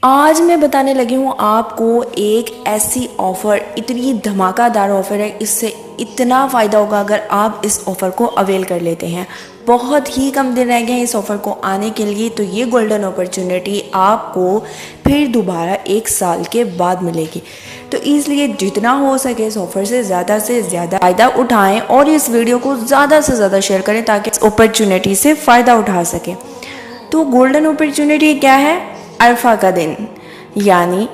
آج میں بتانے لگی ہوں آپ کو ایک ایسی آفر، اتنی دھماکہ دار آفر ہے، اس سے اتنا فائدہ ہوگا اگر آپ اس آفر کو اویل کر لیتے ہیں۔ بہت ہی کم دن رہ گئے ہیں اس آفر کو آنے کے لیے، تو یہ گولڈن اپرچونٹی آپ کو پھر دوبارہ 1 سال کے بعد ملے گی۔ تو اس لیے جتنا ہو سکے اس آفر سے زیادہ فائدہ اٹھائیں اور اس ویڈیو کو زیادہ سے زیادہ شیئر کریں تاکہ اس اپرچونٹی سے فائدہ اٹھا سکیں۔ تو گولڈن اپرچونٹی کیا ہے؟ عرفہ کا دن، یعنی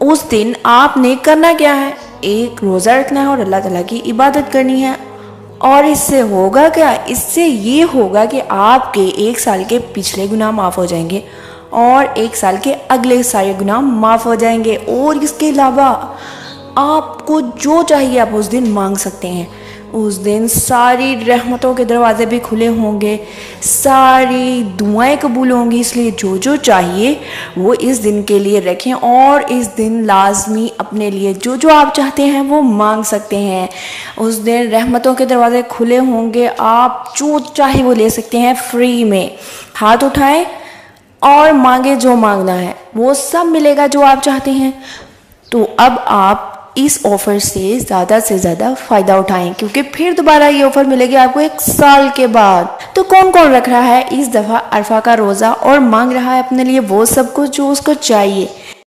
اس دن آپ نے کرنا کیا ہے؟ ایک روزہ رکھنا ہے اور اللہ تعالیٰ کی عبادت کرنی ہے۔ اور اس سے ہوگا کیا؟ اس سے یہ ہوگا کہ آپ کے 1 سال کے پچھلے گناہ معاف ہو جائیں گے اور 1 سال کے اگلے سارے گناہ معاف ہو جائیں گے، اور اس کے علاوہ آپ کو جو چاہیے آپ اس دن مانگ سکتے ہیں۔ اس دن ساری رحمتوں کے دروازے بھی کھلے ہوں گے، ساری دعائیں قبول ہوں گی، اس لیے جو چاہیے وہ اس دن کے لیے رکھیں، اور اس دن لازمی اپنے لیے جو آپ چاہتے ہیں وہ مانگ سکتے ہیں۔ اس دن رحمتوں کے دروازے کھلے ہوں گے، آپ جو چاہے وہ لے سکتے ہیں فری میں۔ ہاتھ اٹھائیں اور مانگے، جو مانگنا ہے وہ سب ملے گا جو آپ چاہتے ہیں۔ تو اب آپ اس آفر سے زیادہ فائدہ اٹھائیں، کیونکہ پھر دوبارہ یہ آفر ملے گی آپ کو 1 سال کے بعد۔ تو کون رکھ رہا ہے اس دفعہ عرفہ کا روزہ اور مانگ رہا ہے اپنے لیے وہ سب کچھ جو اس کو چاہیے؟